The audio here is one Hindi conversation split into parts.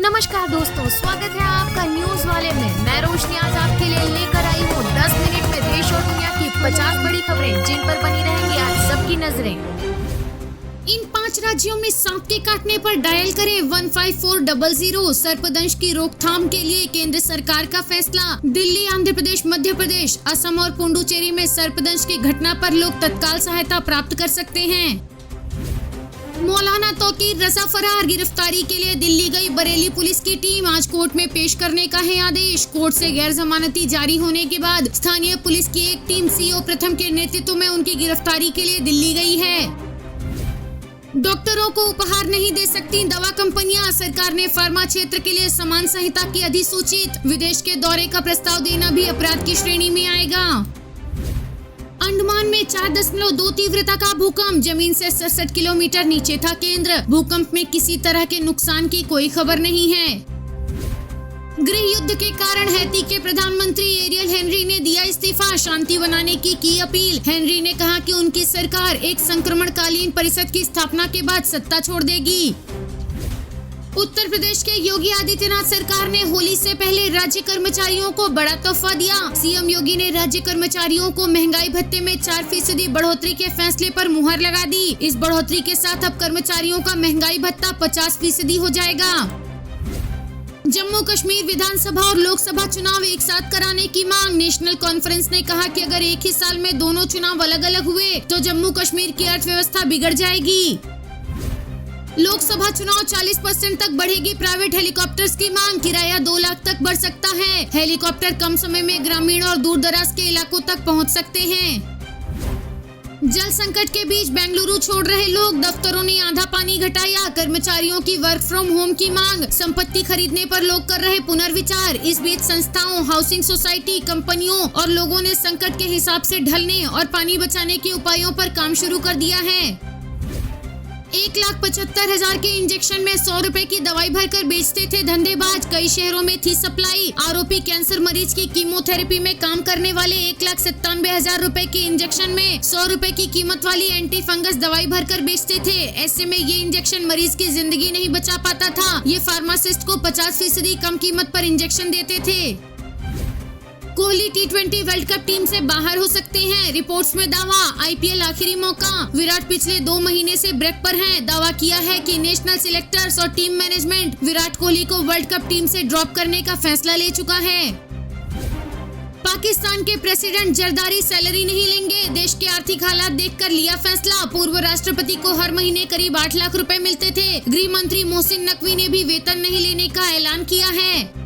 नमस्कार दोस्तों, स्वागत है आपका न्यूज वाले में। मैं रोशनी आज आपके लिए लेकर आई हूँ 10 मिनट में देश और दुनिया की 50 बड़ी खबरें जिन पर बनी रहेंगी आज सबकी नजरें। इन 5 राज्यों में सांप के काटने पर डायल करें 15400। सर्पदंश की रोकथाम के लिए केंद्र सरकार का फैसला। दिल्ली, आंध्र प्रदेश, मध्य प्रदेश, असम और पुडुचेरी में सर्पदंश की घटना पर लोग तत्काल सहायता प्राप्त कर सकते हैं। मौलाना तौकीर रजा फरार, गिरफ्तारी के लिए दिल्ली गई बरेली पुलिस की टीम। आज कोर्ट में पेश करने का है आदेश। कोर्ट से गैर जमानती जारी होने के बाद स्थानीय पुलिस की एक टीम सीओ प्रथम के नेतृत्व में उनकी गिरफ्तारी के लिए दिल्ली गई है। डॉक्टरों को उपहार नहीं दे सकती दवा कंपनियां। सरकार ने फार्मा क्षेत्र के लिए समान संहिता की अधिसूचित। विदेश के दौरे का प्रस्ताव देना भी अपराध की श्रेणी में आएगा। अंडमान में 4.2 तीव्रता का भूकंप, जमीन से 67 किलोमीटर नीचे था केंद्र। भूकंप में किसी तरह के नुकसान की कोई खबर नहीं है। गृह युद्ध के कारण हैती के प्रधानमंत्री एरियल हेनरी ने दिया इस्तीफा। शांति बनाने की अपील। हेनरी ने कहा कि उनकी सरकार एक संक्रमणकालीन परिषद की स्थापना के बाद सत्ता छोड़ देगी। उत्तर प्रदेश के योगी आदित्यनाथ सरकार ने होली से पहले राज्य कर्मचारियों को बड़ा तोहफा दिया। सीएम योगी ने राज्य कर्मचारियों को महंगाई भत्ते में 4% बढ़ोतरी के फैसले पर मुहर लगा दी। इस बढ़ोतरी के साथ अब कर्मचारियों का महंगाई भत्ता 50% हो जाएगा। जम्मू कश्मीर विधानसभा और लोकसभा चुनाव एक साथ कराने की मांग। नेशनल कॉन्फ्रेंस ने कहा कि अगर एक ही साल में दोनों चुनाव अलग अलग हुए तो जम्मू कश्मीर की अर्थव्यवस्था बिगड़ जाएगी। लोकसभा चुनाव 40% तक बढ़ेगी प्राइवेट हेलीकॉप्टर्स की मांग। किराया 2 लाख तक बढ़ सकता है। हेलीकॉप्टर कम समय में ग्रामीण और दूर दराज के इलाकों तक पहुंच सकते हैं। जल संकट के बीच बेंगलुरु छोड़ रहे लोग, दफ्तरों ने आधा पानी घटाया। कर्मचारियों की वर्क फ्रॉम होम की मांग। संपत्ति खरीदने पर लोग कर रहे पुनर्विचार। इस बीच संस्थाओं, हाउसिंग सोसाइटी, कंपनियों और लोगों ने संकट के हिसाब से ढलने और पानी बचाने के उपायों पर काम शुरू कर दिया है। 1,75,000 के इंजेक्शन में 100 रुपए की दवाई भरकर बेचते थे धंधेबाज। कई शहरों में थी सप्लाई। आरोपी कैंसर मरीज की कीमोथेरेपी में काम करने वाले 1,97,000 रुपए के इंजेक्शन में 100 रुपए की कीमत वाली एंटी फंगस दवाई भरकर बेचते थे। ऐसे में ये इंजेक्शन मरीज की जिंदगी नहीं बचा पाता था। ये फार्मासिस्ट को 50% कम कीमत पर इंजेक्शन देते थे। Kohli T20 world cup team से बाहर हो सकते हैं, रिपोर्ट्स में दावा। आईपीएल आखिरी मौका। विराट पिछले 2 महीने से ब्रेक पर हैं। दावा किया है कि नेशनल सिलेक्टर्स और टीम मैनेजमेंट विराट कोहली को वर्ल्ड कप टीम से ड्रॉप करने का फैसला ले चुका है। पाकिस्तान के प्रेसिडेंट जरदारी सैलरी नहीं लेंगे। देश के आर्थिक हालात देखकर लिया फैसला। पूर्व राष्ट्रपति को हर महीने करीब 8 लाख रुपए मिलते थे। गृह मंत्री मोहसिन नकवी ने भी वेतन नहीं लेने का ऐलान किया है।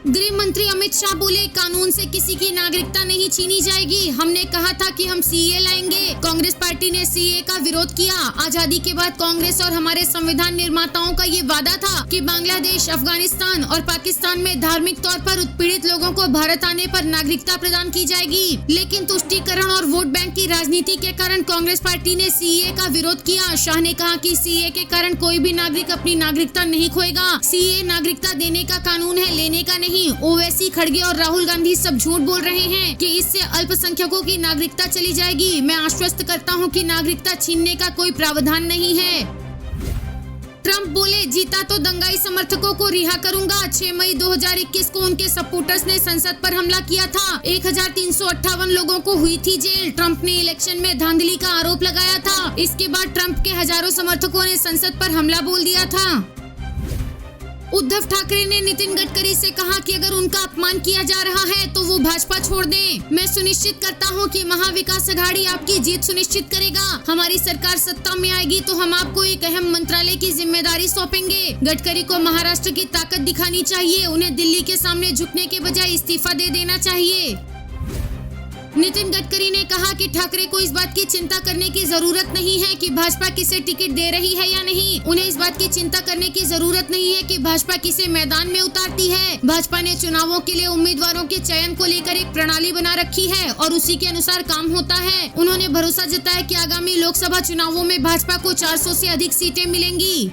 गृह मंत्री अमित शाह बोले, कानून से किसी की नागरिकता नहीं छीनी जाएगी। हमने कहा था कि हम सीए लाएंगे। कांग्रेस पार्टी ने सीए का विरोध किया। आजादी के बाद कांग्रेस और हमारे संविधान निर्माताओं का ये वादा था कि बांग्लादेश, अफगानिस्तान और पाकिस्तान में धार्मिक तौर पर उत्पीड़ित लोगों को भारत आने पर नागरिकता प्रदान की जाएगी। लेकिन तुष्टीकरण और वोट बैंक की राजनीति के कारण कांग्रेस पार्टी ने सीए का विरोध किया। शाह ने कहा कि सीए के कारण कोई भी नागरिक अपनी नागरिकता नहीं खोएगा। सीए नागरिकता देने का कानून है, लेने का नहीं। ओवैसी, खड़गे और राहुल गांधी सब झूठ बोल रहे हैं कि इससे अल्पसंख्यकों की नागरिकता चली जाएगी। मैं आश्वस्त करता हूं कि नागरिकता छीनने का कोई प्रावधान नहीं है। ट्रंप बोले, जीता तो दंगाई समर्थकों को रिहा करूंगा। 6 मई 2021 को उनके सपोर्टर्स ने संसद पर हमला किया था। 1358 लोगों को हुई थी जेल। ट्रंप ने इलेक्शन में धांधली का आरोप लगाया था। इसके बाद ट्रंप के हजारों समर्थकों ने संसद पर हमला बोल दिया था। उद्धव ठाकरे ने नितिन गडकरी से कहा कि अगर उनका अपमान किया जा रहा है तो वो भाजपा छोड़ दें। मैं सुनिश्चित करता हूं कि महाविकास अघाड़ी आपकी जीत सुनिश्चित करेगा। हमारी सरकार सत्ता में आएगी तो हम आपको एक अहम मंत्रालय की जिम्मेदारी सौंपेंगे। गडकरी को महाराष्ट्र की ताकत दिखानी चाहिए। उन्हें दिल्ली के सामने झुकने के बजाय इस्तीफा दे देना चाहिए। नितिन गडकरी ने कहा कि ठाकरे को इस बात की चिंता करने की जरूरत नहीं है कि भाजपा किसे टिकट दे रही है या नहीं। उन्हें इस बात की चिंता करने की जरूरत नहीं है कि भाजपा किसे मैदान में उतारती है। भाजपा ने चुनावों के लिए उम्मीदवारों के चयन को लेकर एक प्रणाली बना रखी है और उसी के अनुसार काम होता है। उन्होंने भरोसा जताया कि आगामी लोकसभा चुनावों में भाजपा को 400 से अधिक सीटें मिलेंगी।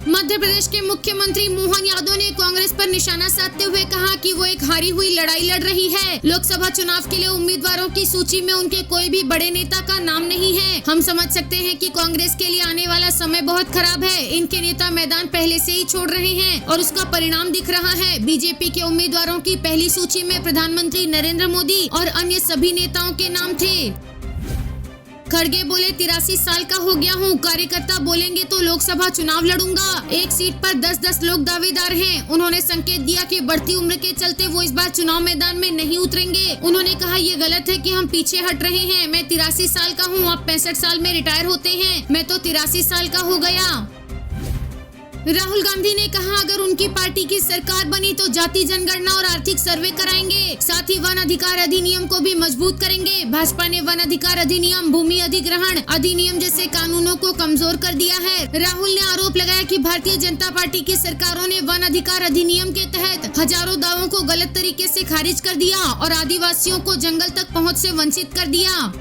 मध्य प्रदेश के मुख्यमंत्री मोहन यादव ने कांग्रेस पर निशाना साधते हुए कहा कि वो एक हारी हुई लड़ाई लड़ रही है। लोकसभा चुनाव के लिए उम्मीदवारों की सूची में उनके कोई भी बड़े नेता का नाम नहीं है। हम समझ सकते हैं कि कांग्रेस के लिए आने वाला समय बहुत खराब है। इनके नेता मैदान पहले से ही छोड़ रहे हैं और उसका परिणाम दिख रहा है। बीजेपी के उम्मीदवारों की पहली सूची में प्रधानमंत्री नरेंद्र मोदी और अन्य सभी नेताओं के नाम थे। खड़गे बोले 83 साल का हो गया हूँ, कार्यकर्ता बोलेंगे तो लोकसभा चुनाव लड़ूंगा। एक सीट पर 10-10 लोग दावेदार हैं। उन्होंने संकेत दिया कि बढ़ती उम्र के चलते वो इस बार चुनाव मैदान में नहीं उतरेंगे। उन्होंने कहा ये गलत है कि हम पीछे हट रहे हैं। मैं 83 साल का हूँ, आप 65 साल में रिटायर होते हैं, मैं तो 83 साल का हो गया। राहुल गांधी ने कहा अगर उनकी पार्टी की सरकार बनी तो जाति जनगणना और आर्थिक सर्वे कराएंगे, साथ ही वन अधिकार अधिनियम को भी मजबूत करेंगे। भाजपा ने वन अधिकार अधिनियम, भूमि अधिग्रहण अधिनियम जैसे कानूनों को कमजोर कर दिया है। राहुल ने आरोप लगाया कि भारतीय जनता पार्टी की सरकारों ने वन अधिकार अधिनियम के तहत हजारों दावों को गलत तरीके से खारिज कर दिया और आदिवासियों को जंगल तक पहुँच से वंचित कर दिया।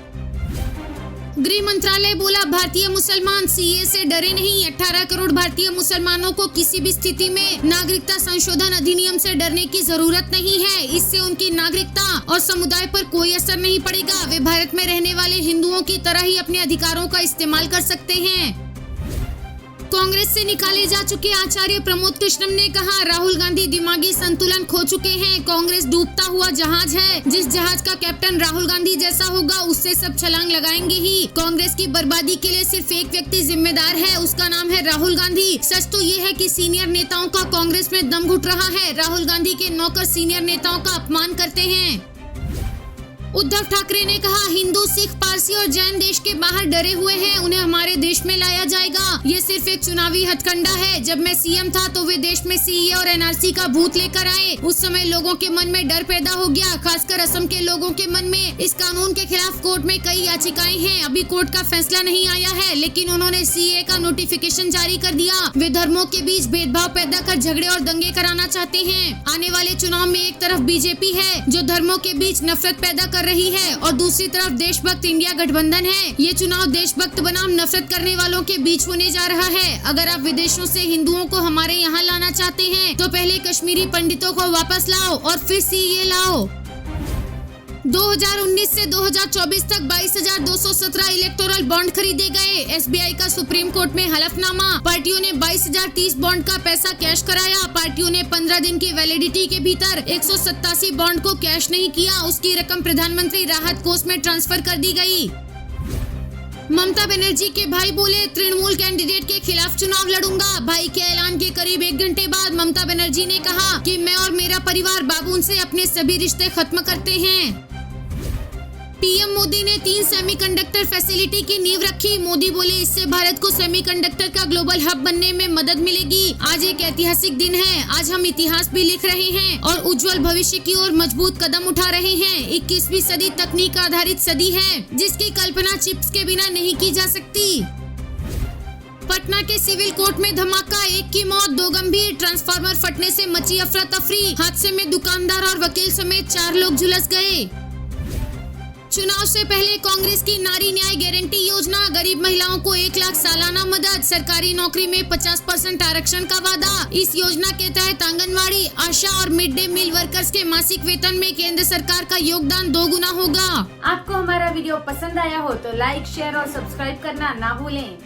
गृह मंत्रालय बोला भारतीय मुसलमान सीए से डरे नहीं। 18 करोड़ भारतीय मुसलमानों को किसी भी स्थिति में नागरिकता संशोधन अधिनियम से डरने की जरूरत नहीं है। इससे उनकी नागरिकता और समुदाय पर कोई असर नहीं पड़ेगा। वे भारत में रहने वाले हिंदुओं की तरह ही अपने अधिकारों का इस्तेमाल कर सकते हैं। कांग्रेस से निकाले जा चुके आचार्य प्रमोद कृष्णम ने कहा राहुल गांधी दिमागी संतुलन खो चुके हैं। कांग्रेस डूबता हुआ जहाज है। जिस जहाज का कैप्टन राहुल गांधी जैसा होगा उससे सब छलांग लगाएंगे ही। कांग्रेस की बर्बादी के लिए सिर्फ एक व्यक्ति जिम्मेदार है, उसका नाम है राहुल गांधी। सच तो ये है कि सीनियर नेताओं का कांग्रेस में दम घुट रहा है। राहुल गांधी के नौकर सीनियर नेताओं का अपमान करते हैं। उद्धव ठाकरे ने कहा हिंदू, सिख, पारसी और जैन देश के बाहर डरे हुए हैं, उन्हें हमारे देश में लाया जाएगा। ये सिर्फ एक चुनावी हथकंडा है। जब मैं सीएम था तो वे देश में सीए और एनआरसी का भूत लेकर आए। उस समय लोगों के मन में डर पैदा हो गया, खासकर असम के लोगों के मन में। इस कानून के खिलाफ कोर्ट में कई याचिकाएं हैं। अभी कोर्ट का फैसला नहीं आया है, लेकिन उन्होंने सीए का नोटिफिकेशन जारी कर दिया। वे धर्मों के बीच भेदभाव पैदा कर झगड़े और दंगे कराना चाहते हैं। आने वाले चुनाव में एक तरफ बीजेपी है जो धर्मों के बीच नफरत पैदा कर रही है और दूसरी तरफ देशभक्त इंडिया गठबंधन है। ये चुनाव देशभक्त बनाम नफरत करने वालों के बीच होने जा रहा है। अगर आप विदेशों से हिंदुओं को हमारे यहाँ लाना चाहते हैं तो पहले कश्मीरी पंडितों को वापस लाओ और फिर सीए लाओ। 2019 से 2024 तक 22,217 इलेक्टोरल बॉन्ड खरीदे गए। एसबीआई का सुप्रीम कोर्ट में हलफनामा। पार्टियों ने 22,030 बॉन्ड का पैसा कैश कराया। पार्टियों ने 15 दिन की वैलिडिटी के भीतर 187 बॉन्ड को कैश नहीं किया। उसकी रकम प्रधानमंत्री राहत कोष में ट्रांसफर कर दी गई। ममता बनर्जी के भाई बोले तृणमूल कैंडिडेट के खिलाफ चुनाव लड़ूंगा। भाई के ऐलान के करीब 1 घंटे बाद ममता बनर्जी ने कहा कि मैं और मेरा परिवार बाबू से अपने सभी रिश्ते खत्म करते हैं। पीएम मोदी ने 3 सेमीकंडक्टर फैसिलिटी की नींव रखी। मोदी बोले इससे भारत को सेमीकंडक्टर का ग्लोबल हब बनने में मदद मिलेगी। आज एक ऐतिहासिक दिन है। आज हम इतिहास भी लिख रहे हैं और उज्जवल भविष्य की ओर मजबूत कदम उठा रहे हैं। 21वीं सदी तकनीक आधारित सदी है जिसकी कल्पना चिप्स के बिना नहीं की जा सकती। पटना के सिविल कोर्ट में धमाका, 1 की मौत, 2 गंभीर। ट्रांसफार्मर फटने से मची अफरा तफरी। हादसे में दुकानदार और वकील समेत 4 लोग झुलस गए। चुनाव से पहले कांग्रेस की नारी न्याय गारंटी योजना, गरीब महिलाओं को 1 लाख सालाना मदद, सरकारी नौकरी में 50% आरक्षण का वादा। इस योजना के तहत आंगनवाड़ी, आशा और मिड डे मील वर्कर्स के मासिक वेतन में केंद्र सरकार का योगदान 2 गुना होगा। आपको हमारा वीडियो पसंद आया हो तो लाइक, शेयर और सब्सक्राइब करना ना भूलें।